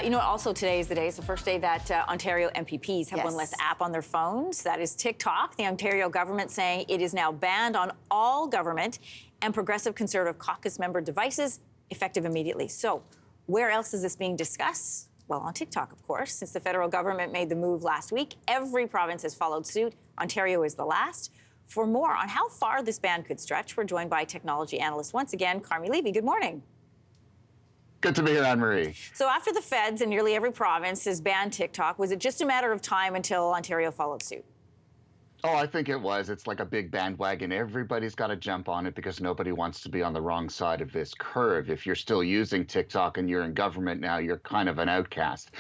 You know what, also today is the day, it's the first day that Ontario MPPs have one less app on their phones. That is TikTok. The Ontario government saying it is now banned on all government and Progressive Conservative caucus member devices, effective immediately. So where else is this being discussed? Well, on TikTok, of course. Since the federal government made the move last week, every province has followed suit. Ontario is the last. For more on how far this ban could stretch, we're joined by technology analyst once again, Carmi Levy. Good morning. Good to be here, Anne-Marie. So after the feds in nearly every province has banned TikTok, was it just a matter of time until Ontario followed suit? Oh, I think it was. It's like a big bandwagon. Everybody's got to jump on it because nobody wants to be on the wrong side of this curve. If you're still using TikTok and you're in government now, you're kind of an outcast.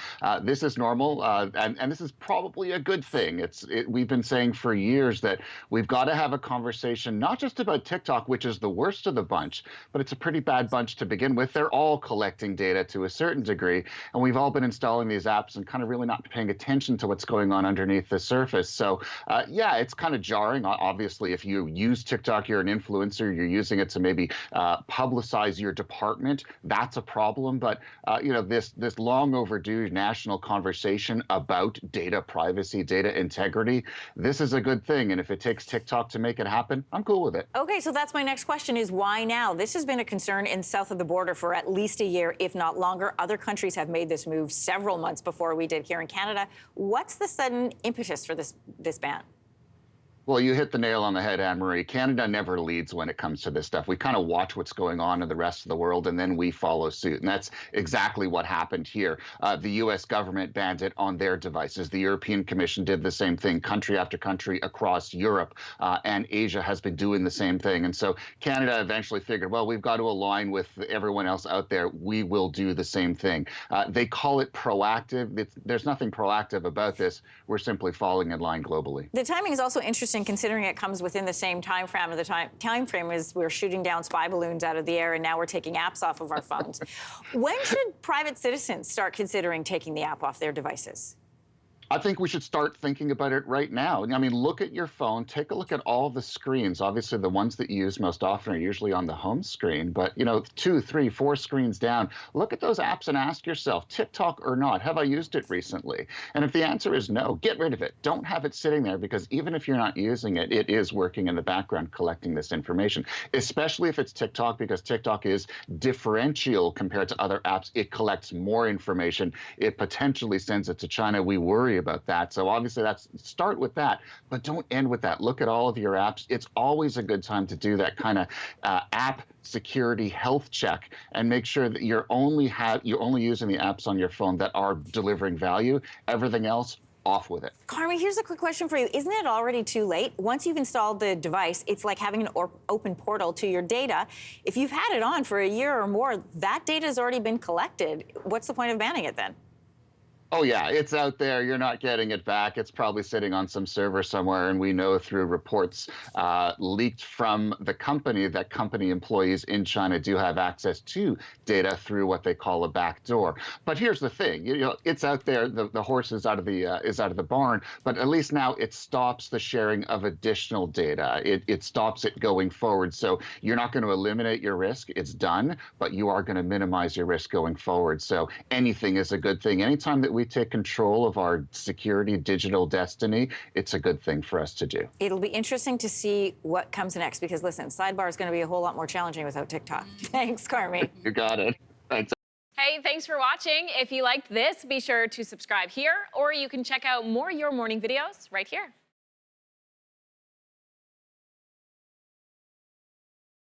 This is normal, and this is probably a good thing. We've been saying for years that we've got to have a conversation, not just about TikTok, which is the worst of the bunch, but it's a pretty bad bunch to begin with. They're all collecting data to a certain degree, and we've all been installing these apps and kind of really not paying attention to what's going on underneath the surface. So, yeah, it's kind of jarring. Obviously, if you use TikTok, you're an influencer, you're using it to maybe publicize your department, that's a problem. But, you know, this long overdue national conversation about data privacy, data integrity, this is a good thing. And if it takes TikTok to make it happen, I'm cool with it. Okay, so that's my next question is why now? This has been a concern in south of the border for at least a year, if not longer. Other countries have made this move several months before we did here in Canada. What's the sudden impetus for this ban? Well, you hit the nail on the head, Anne-Marie. Canada never leads when it comes to this stuff. We kind of watch what's going on in the rest of the world, and then we follow suit. And that's exactly what happened here. The U.S. government banned it on their devices. The European Commission did the same thing. Country after country across Europe and Asia has been doing the same thing. And so Canada eventually figured, well, we've got to align with everyone else out there. We will do the same thing. They call it proactive. There's nothing proactive about this. We're simply falling in line globally. The timing is also interesting, considering it comes within the same time frame as we're shooting down spy balloons out of the air, and now we're taking apps off of our phones. When should private citizens start considering taking the app off their devices? I think we should start thinking about it right now. I mean, look at your phone, take a look at all the screens. Obviously, the ones that you use most often are usually on the home screen, but, you know, 2, 3, 4 screens down, look at those apps and ask yourself, TikTok or not, have I used it recently? And if the answer is no, get rid of it. Don't have it sitting there, because even if you're not using it, it is working in the background collecting this information, especially if it's TikTok, because TikTok is differential compared to other apps. It collects more information. It potentially sends it to China. We worry about that. So obviously start with that, but don't end with that. Look at all of your apps. It's always a good time to do that kind of app security health check and make sure that you're only using the apps on your phone that are delivering value. Everything else, off with it. Carmi, here's a quick question for you. Isn't it already too late? Once you've installed the device, it's like having an open portal to your data. If you've had it on for a year or more, that data has already been collected. What's the point of banning it then? Oh, yeah, it's out there. You're not getting it back. It's probably sitting on some server somewhere, and we know through reports leaked from the company that company employees in China do have access to data through what they call a back door. But here's the thing, you know, it's out there. The horse is out of the barn. But at least now it stops the sharing of additional data. It stops it going forward. So you're not going to eliminate your risk. It's done, but you are going to minimize your risk going forward. So anything is a good thing. Anytime that we take control of our security digital destiny, it's a good thing for us to do. It'll be interesting to see what comes next, because listen, Sidebar is going to be a whole lot more challenging without TikTok. Thanks, Carmi. You got it. Thanks. Hey, thanks for watching. If you liked this, be sure to subscribe here, or you can check out more Your Morning videos right here.